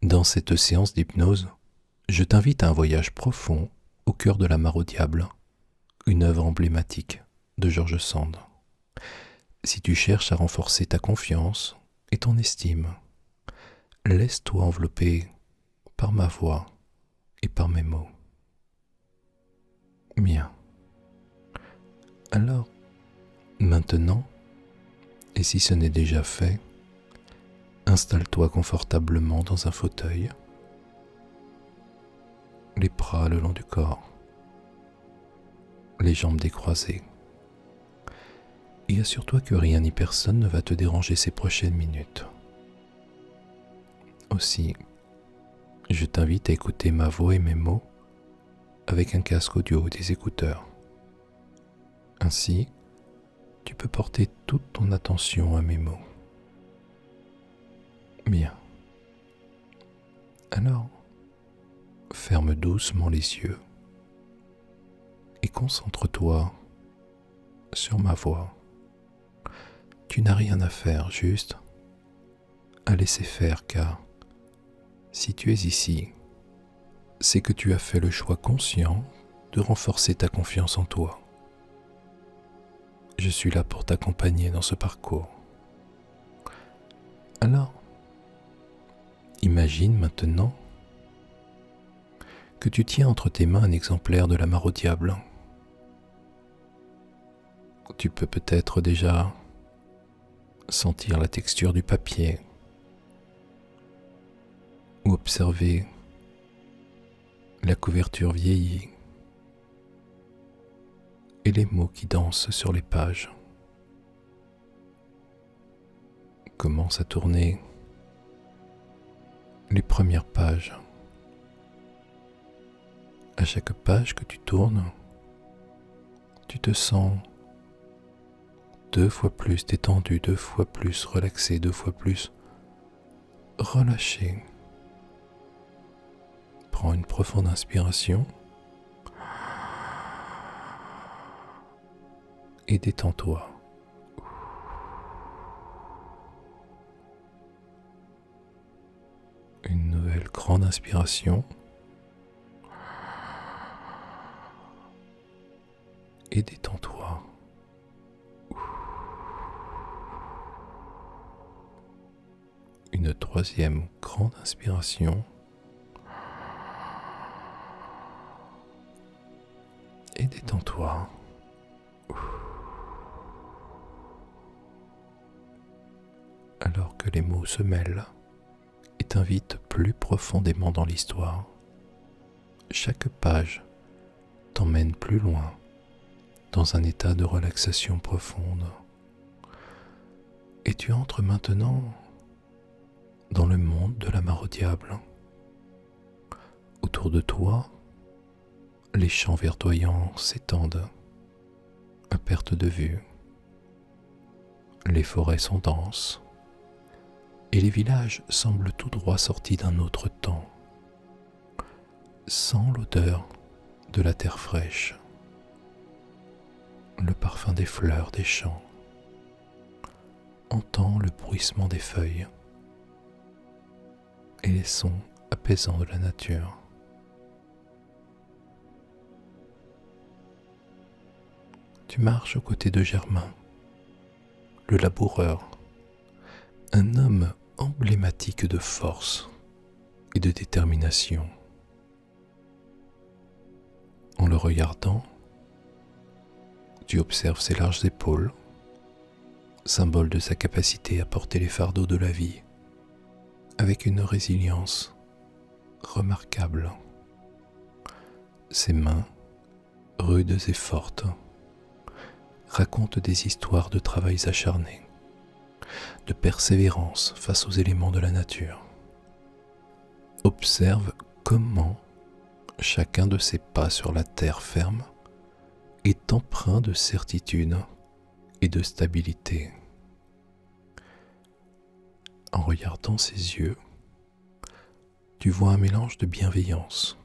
Dans cette séance d'hypnose, je t'invite à un voyage profond au cœur de La Mare au Diable, une œuvre emblématique de George Sand. Si tu cherches à renforcer ta confiance et ton estime, laisse-toi envelopper par ma voix et par mes mots. Bien. Alors, maintenant, et si ce n'est déjà fait, installe-toi confortablement dans un fauteuil, les bras le long du corps, les jambes décroisées, et assure-toi que rien ni personne ne va te déranger ces prochaines minutes. Aussi, je t'invite à écouter ma voix et mes mots avec un casque audio ou des écouteurs. Ainsi, tu peux porter toute ton attention à mes mots. Bien. Alors, ferme doucement les yeux et concentre-toi sur ma voix. Tu n'as rien à faire, juste à laisser faire, car si tu es ici, c'est que tu as fait le choix conscient de renforcer ta confiance en toi. Je suis là pour t'accompagner dans ce parcours. Alors, imagine maintenant que tu tiens entre tes mains un exemplaire de La Mare au Diable. Tu peux peut-être déjà sentir la texture du papier ou observer la couverture vieillie et les mots qui dansent sur les pages. Commence à tourner les premières pages. À chaque page que tu tournes, tu te sens 2 fois plus détendu, 2 fois plus relaxé, 2 fois plus relâché. Prends une profonde inspiration et détends-toi. Une nouvelle grande inspiration et détends-toi. Une troisième grande inspiration et détends-toi. Alors que les mots se mêlent et t'invitent plus profondément dans l'histoire, chaque page t'emmène plus loin dans un état de relaxation profonde. Et tu entres maintenant dans le monde de La Mare au Diable. Autour de toi, les champs verdoyants s'étendent à perte de vue. Les forêts sont denses et les villages semblent tout droit sortis d'un autre temps, sans l'odeur de la terre fraîche, le parfum des fleurs des champs. Entends le bruissement des feuilles et les sons apaisants de la nature. Tu marches aux côtés de Germain, le laboureur, un homme emblématique de force et de détermination. En le regardant, tu observes ses larges épaules, symbole de sa capacité à porter les fardeaux de la vie, avec une résilience remarquable. Ses mains, rudes et fortes, racontent des histoires de travails acharnés, de persévérance face aux éléments de la nature. Observe comment chacun de ses pas sur la terre ferme est empreint de certitude et de stabilité. En regardant ses yeux, tu vois un mélange de bienveillance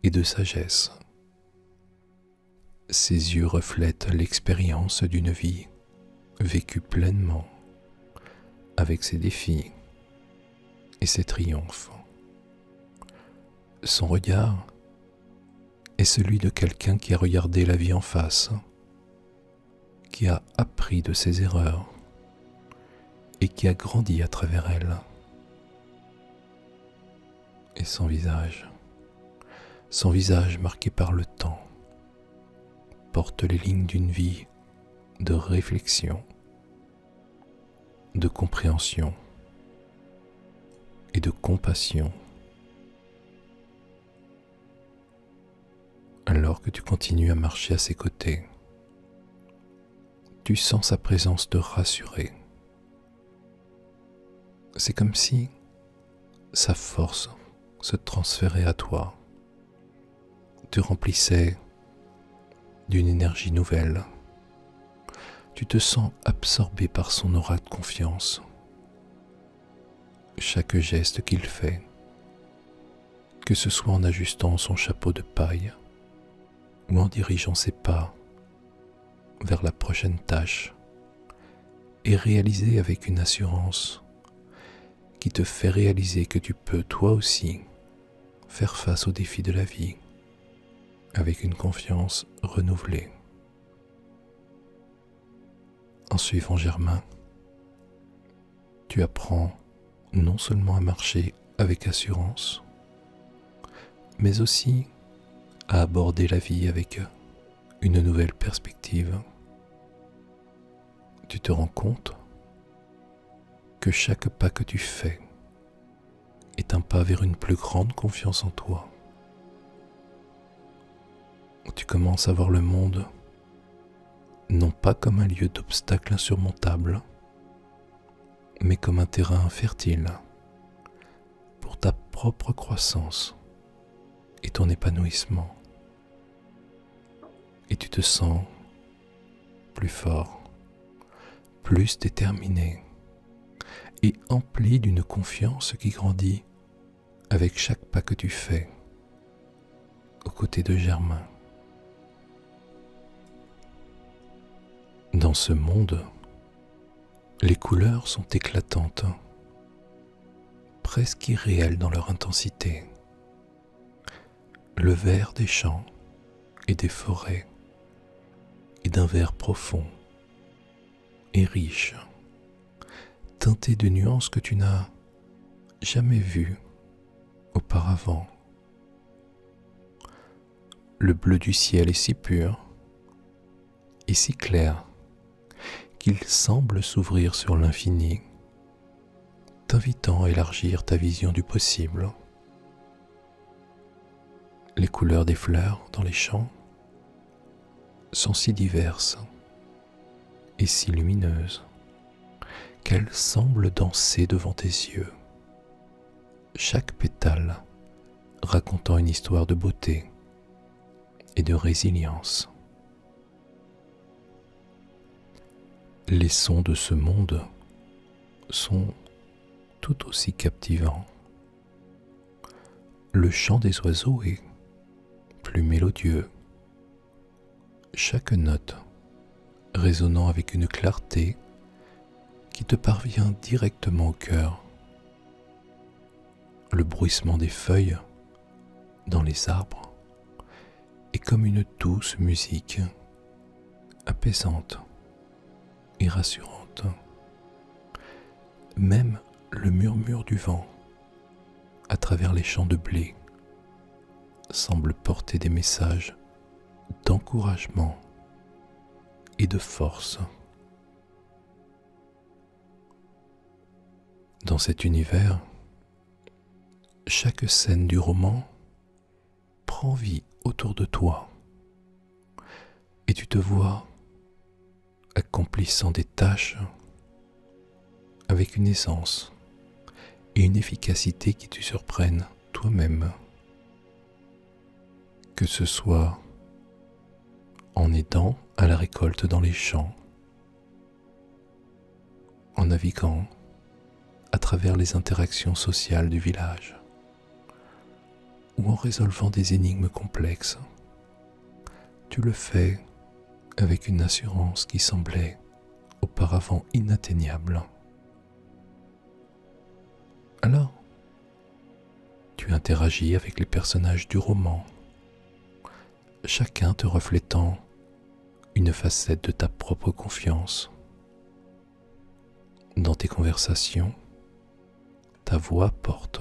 et de sagesse. Ses yeux reflètent l'expérience d'une vie vécue pleinement, avec ses défis et ses triomphes. Son regard est celui de quelqu'un qui a regardé la vie en face, qui a appris de ses erreurs et qui a grandi à travers elles. Et son visage marqué par le temps, porte les lignes d'une vie de réflexion, de compréhension et de compassion. Alors que tu continues à marcher à ses côtés, tu sens sa présence te rassurer. C'est comme si sa force se transférait à toi, te remplissait d'une énergie nouvelle. Tu te sens absorbé par son aura de confiance. Chaque geste qu'il fait, que ce soit en ajustant son chapeau de paille ou en dirigeant ses pas vers la prochaine tâche, est réalisé avec une assurance qui te fait réaliser que tu peux toi aussi faire face aux défis de la vie avec une confiance renouvelée. En suivant Germain, tu apprends non seulement à marcher avec assurance, mais aussi à aborder la vie avec une nouvelle perspective. Tu te rends compte que chaque pas que tu fais est un pas vers une plus grande confiance en toi. Tu commences à voir le monde non pas comme un lieu d'obstacles insurmontables, mais comme un terrain fertile pour ta propre croissance et ton épanouissement. Et tu te sens plus fort, plus déterminé et empli d'une confiance qui grandit avec chaque pas que tu fais aux côtés de Germain. Dans ce monde, les couleurs sont éclatantes, presque irréelles dans leur intensité. Le vert des champs et des forêts est d'un vert profond et riche, teinté de nuances que tu n'as jamais vues auparavant. Le bleu du ciel est si pur et si clair qu'il semble s'ouvrir sur l'infini, t'invitant à élargir ta vision du possible. Les couleurs des fleurs dans les champs sont si diverses et si lumineuses qu'elles semblent danser devant tes yeux, chaque pétale racontant une histoire de beauté et de résilience. Les sons de ce monde sont tout aussi captivants. Le chant des oiseaux est plus mélodieux, chaque note résonnant avec une clarté qui te parvient directement au cœur. Le bruissement des feuilles dans les arbres est comme une douce musique apaisante et rassurante. Même le murmure du vent à travers les champs de blé semble porter des messages d'encouragement et de force. Dans cet univers, chaque scène du roman prend vie autour de toi et tu te vois accomplissant des tâches avec une aisance et une efficacité qui te surprennent toi-même. Que ce soit en aidant à la récolte dans les champs, en naviguant à travers les interactions sociales du village, ou en résolvant des énigmes complexes, tu le fais avec une assurance qui semblait auparavant inatteignable. Alors, Tu interagis avec les personnages du roman, chacun te reflétant une facette de ta propre confiance. Dans tes conversations, ta voix porte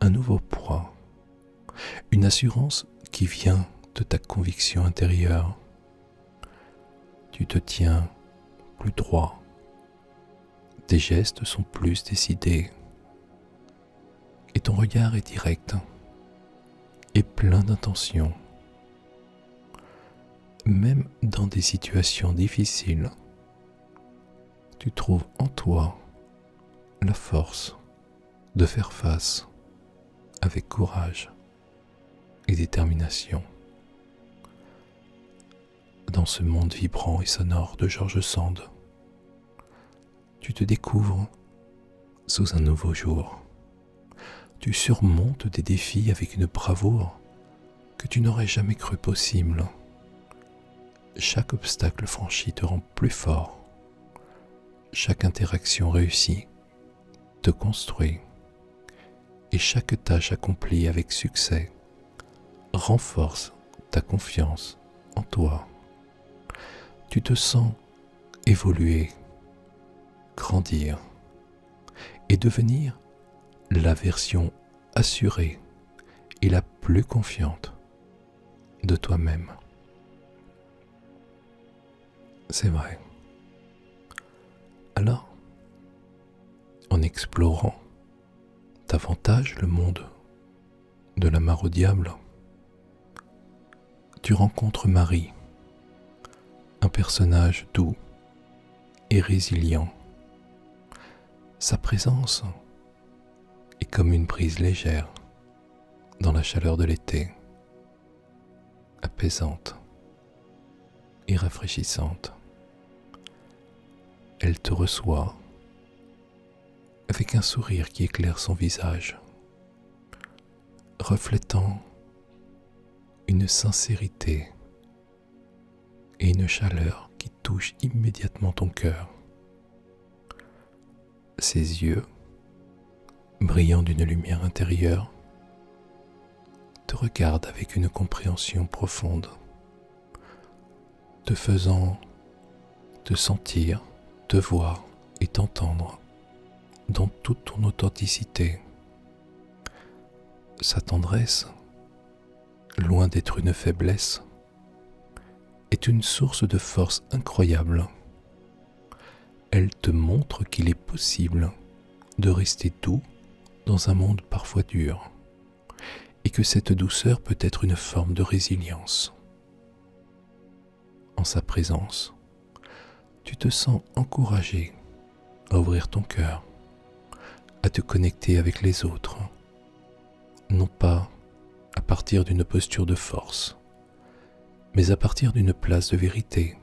un nouveau poids, une assurance qui vient de ta conviction intérieure. Tu te tiens plus droit, tes gestes sont plus décidés et ton regard est direct et plein d'intention. Même dans des situations difficiles, tu trouves en toi la force de faire face avec courage et détermination. Dans ce monde vibrant et sonore de George Sand, tu te découvres sous un nouveau jour. Tu surmontes des défis avec une bravoure que tu n'aurais jamais cru possible. Chaque obstacle franchi te rend plus fort. Chaque interaction réussie te construit. Et chaque tâche accomplie avec succès renforce ta confiance en toi. Tu te sens évoluer, grandir et devenir la version assurée et la plus confiante de toi-même. C'est vrai. Alors, en explorant davantage le monde de la mare au diable, tu rencontres Marie, un personnage doux et résilient. Sa présence est comme une brise légère dans la chaleur de l'été, apaisante et rafraîchissante. Elle te reçoit avec un sourire qui éclaire son visage, reflétant une sincérité et une chaleur qui touche immédiatement ton cœur. Ses yeux, brillant d'une lumière intérieure, te regardent avec une compréhension profonde, te faisant te sentir, te voir et t'entendre dans toute ton authenticité. Sa tendresse, loin d'être une faiblesse, est une source de force incroyable. Elle te montre qu'il est possible de rester doux dans un monde parfois dur, et que cette douceur peut être une forme de résilience. En sa présence, tu te sens encouragé à ouvrir ton cœur, à te connecter avec les autres, non pas à partir d'une posture de force, mais à partir d'une place de vérité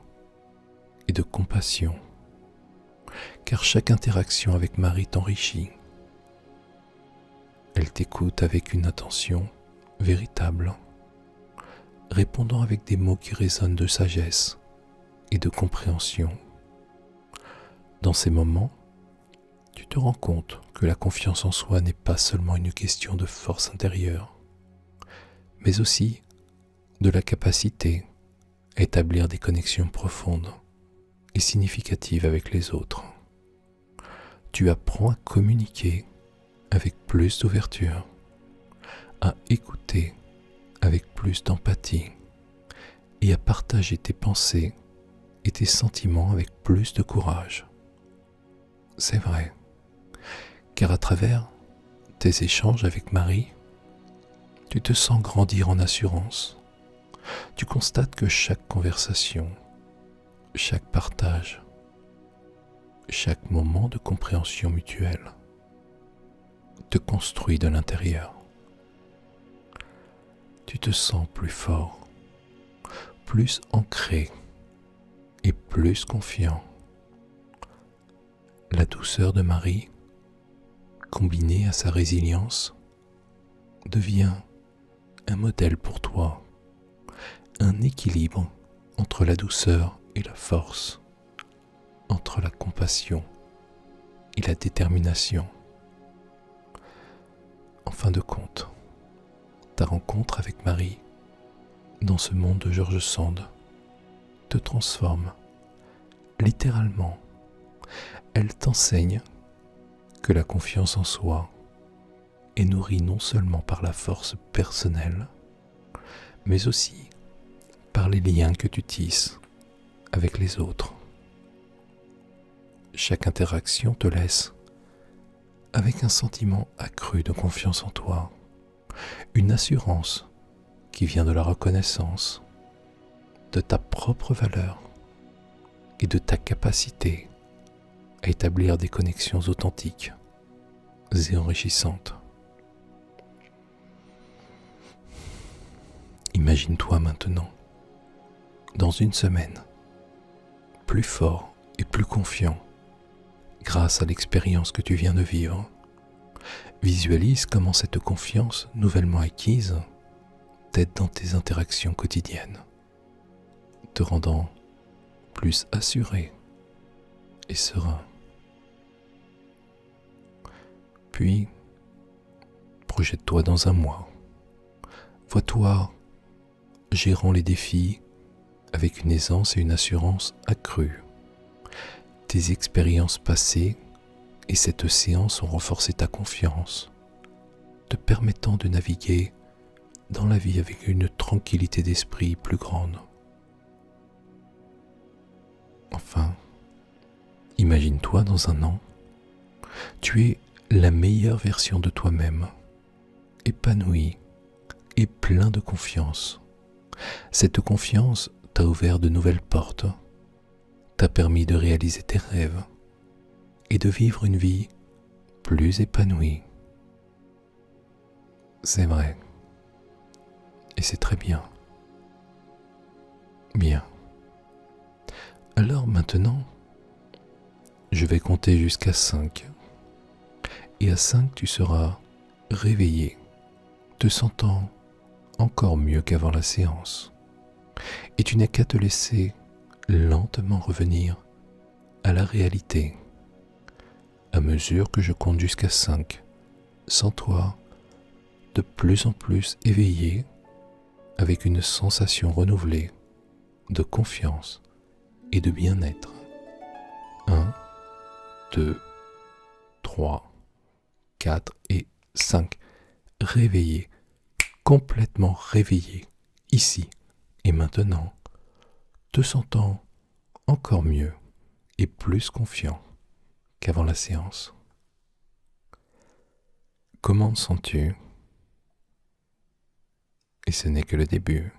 et de compassion, car chaque interaction avec Marie t'enrichit. Elle t'écoute avec une attention véritable, répondant avec des mots qui résonnent de sagesse et de compréhension. Dans ces moments, tu te rends compte que la confiance en soi n'est pas seulement une question de force intérieure, mais aussi de la capacité à établir des connexions profondes et significatives avec les autres. Tu apprends à communiquer avec plus d'ouverture, à écouter avec plus d'empathie et à partager tes pensées et tes sentiments avec plus de courage. C'est vrai, car à travers tes échanges avec Marie, tu te sens grandir en assurance. Tu constates que chaque conversation, chaque partage, chaque moment de compréhension mutuelle te construit de l'intérieur. Tu te sens plus fort, plus ancré et plus confiant. La douceur de Marie, combinée à sa résilience, devient un modèle pour toi, un équilibre entre la douceur et la force, entre la compassion et la détermination. En fin fin de compte, ta rencontre avec Marie dans ce monde de George Sand te transforme littéralement. Elle t'enseigne que la confiance en soi est nourrie non seulement par la force personnelle, mais aussi par les liens que tu tisses avec les autres. Chaque interaction te laisse avec un sentiment accru de confiance en toi, une assurance qui vient de la reconnaissance de ta propre valeur et de ta capacité à établir des connexions authentiques et enrichissantes. Imagine-toi maintenant, dans une semaine, plus fort et plus confiant grâce à l'expérience que tu viens de vivre. Visualise comment cette confiance nouvellement acquise t'aide dans tes interactions quotidiennes, te rendant plus assuré et serein. Puis, projette-toi dans un mois. Vois-toi gérant les défis avec une aisance et une assurance accrues. Tes expériences passées et cette séance ont renforcé ta confiance, te permettant de naviguer dans la vie avec une tranquillité d'esprit plus grande. Enfin, imagine-toi dans un an, tu es la meilleure version de toi-même, épanoui et plein de confiance. Cette confiance t'a ouvert de nouvelles portes, t'a permis de réaliser tes rêves et de vivre une vie plus épanouie. C'est vrai. Et c'est très bien. Bien. Alors maintenant, je vais compter jusqu'à 5. Et à 5, tu seras réveillé, te sentant encore mieux qu'avant la séance. Et tu n'as qu'à te laisser lentement revenir à la réalité. À mesure que je compte jusqu'à 5, sens-toi de plus en plus éveillé avec une sensation renouvelée de confiance et de bien-être. 1, 2, 3, 4 et 5. Réveillé, complètement réveillé, ici et maintenant, te sentant encore mieux et plus confiant qu'avant la séance. Comment te sens-tu ? Et ce n'est que le début.